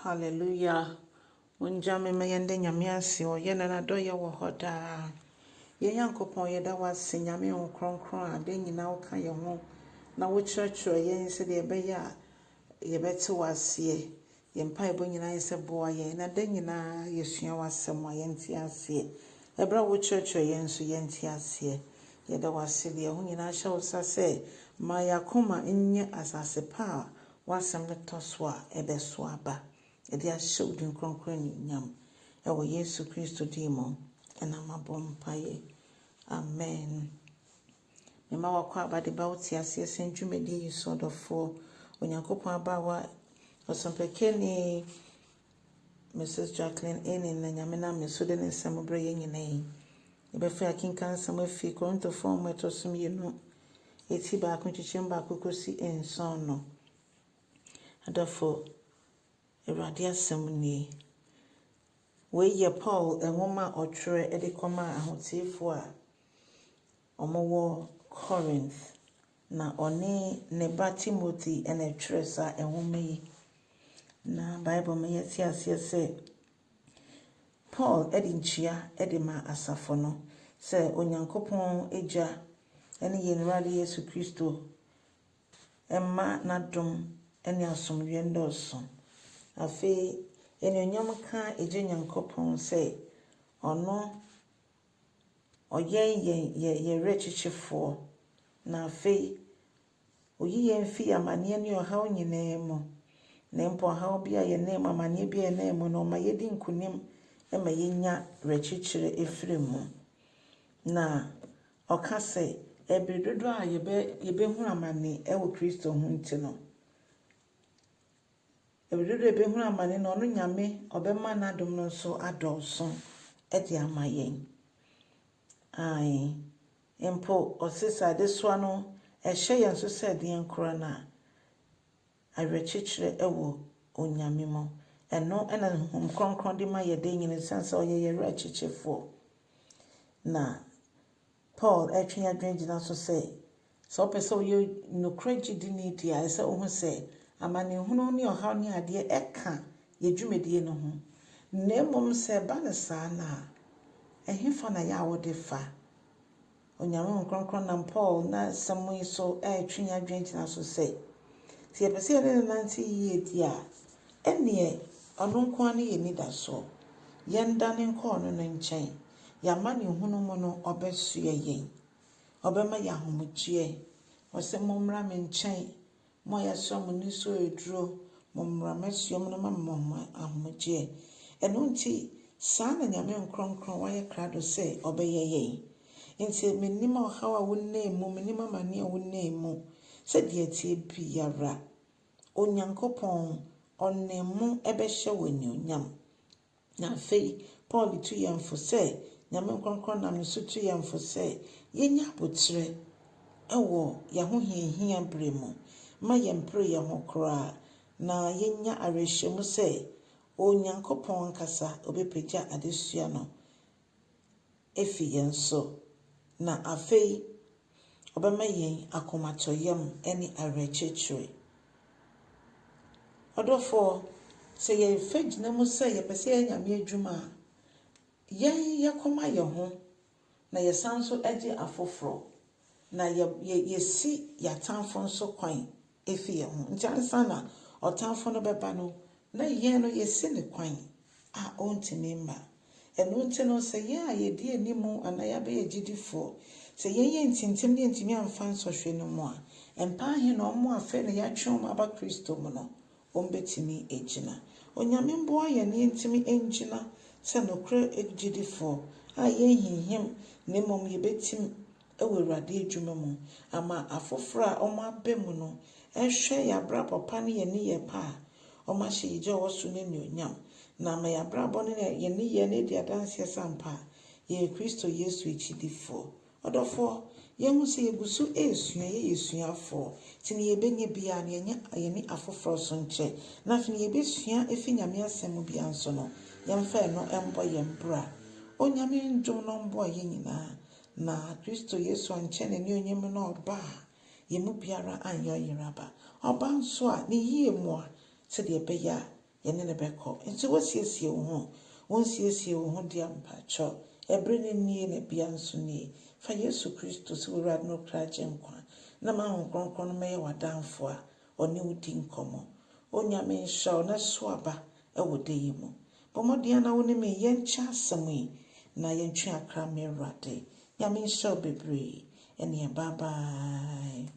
Hallelujah. Unjame mayende nyamiasi o yena na doye wo hoda. Ye yankopon ye da wase nyame wo kronkron ade nyina wo ka ye ho na wo kyerɛkyerɛ ye nse de be ya ye bete wase ye mpa ebo nyina ye se boa ye na de nyina ye sua wasem a ye nti ase. Ebra wo kyerɛkyerɛ ye nso ye nti ase. Ye da wase de ho nyina hye wo sase ma yakoma nye asase pa wasem ne toso a ebeso aba. Edi ahyew din kronkron ni nyam. Ewo Yesu Kristo di mo. Ena mabom paye. Amen. Mema wakwa abade ba uti asiye senjumedi yisodofo. Onyankopon abawa osompekeni Mrs. Jacqueline Eni na nyamena mesude ne samubre ye nyine. Ebefa akinkan samufi Korinto form etosum yenu. Eti ba akunchichim ba kukosi enson no. Adofo Ewurade asɛm nie. We ye Paul enwoma otwere edikoma ahotiefo a omowo Corinth na one ne ba Timothy ene twere sa enwoma yi. Na Bible me yeti ase se Paul edinchia edima asafo no se Onyankopon eja ene ye Nwurade Yesu Kristo emma na dom ene asomdwe ndoso. Afi enyonyam ka eje Nyankopon se ono ye rechichefo na afi oyi ye mfi amane ne ohaw nyine mo na mpo haw bia ye ne amane bia ne mo no ma yedi nkunim e ma yenya rechichire efremu na okase ebidodo a ye be hu amane e wo Kristo hu ntino ebidodo be hu amane no no nyame obema na dom no so adolso e di amayen ai empo osisa deswa no ehye yen so se de enkora na arechichire ewo onyame mo eno ena hum kronkron de ma ye de nyine sansa oye ye rechichefo na Paul etwenya dwengina so se so pese oye nokra gidi ni dia ese ohun se amane hunu ni ohaw ni ade eka ye dwumedie no ho na mom se ba ne saa na ehefa na ya wode fa onyame nkronkron na Paul na samu so etwenya dwengina so se ti e pese ne nanti ye dia ene ono nko an ye ni da so yenda ne nko no nchen ya mane hunu mo no obesue yen obema ya homugye wose momra me nchen mo ya so mo ni so eduro momra masuom no mamma ahomugye eno nti saa na nyame nkronkron wa ye krado se obeye yen nti menima ohawa wonnemu menima mane wonnemu se de tie biara onyankopon onnemu ebehye wani onyam na fei Paul tu yemfo se nyame nkronkron na meso tu yemfo se yenya botre ewo ya ho hiahia bremu ma yempre ye ho kra na yenya arehwemu se onyankopon kasa obepagya adesua no efi yenso na afei obema yen akomatoyem eni arechechire odofo se ye fagina mu se ye pese ye nyame adwuma yen yakoma ye ho na ye sanso age afoforo na ye si yatamfo nso kwan efi ye ho nti ansa na otamfo no beba no na yen no ye si ne kwan a ontimi mba eno nti no se ye a ye die nimu anaya be ye gidifo se ye ntintim ne ntimi amfa nsohwe no mu a empa he no mo afa ne ya twom aba Kristo mu no ombetimi ejina onyame mbo aye ne ntimi enjina se nokre egidifo a ye hihim ne mom ye betim ewurade adwuma mu ama afofra omo abemu no ehwe ya bra papa ne ye ne ye pa omo hye ye woso ne nyonyam na ma ya bra bo ne ye ne ye ne dia danse sampa ye Kristo Yesu echidifo odofo ye hu se yegusu esua ye yesuafo tini ye benye bia ne nya ayeni afofro so nche na fini ye besua efi nyame asem bia nso no yemfa no embo yembra onyame ndom no mbo ye nyina na Kristo Yesu anche ne onyem no oba ye mu biara anyo yeraba oba nso a ne yie mu a se de beya yɛne ne bɛkɔ nti wɔsiesie wo ho wɔnsiesie wo ho de ampakyɛ ɛberɛ no nie na bia nso nie fa Yesu Kristo sɛ wowurade no kra gye nkwa na ma ho kronkron no mɛyɛ w'adamfo a ɔne wo di nkɔmmɔ onyame nhyɛ wo na so aba ɛwɔ da yi mu bɔmmɔden na wo ne me yɛnkyɛ asɛm yi na yɛntwe akra me Awurade nyame nhyɛ wo bebree ɛne bye bye.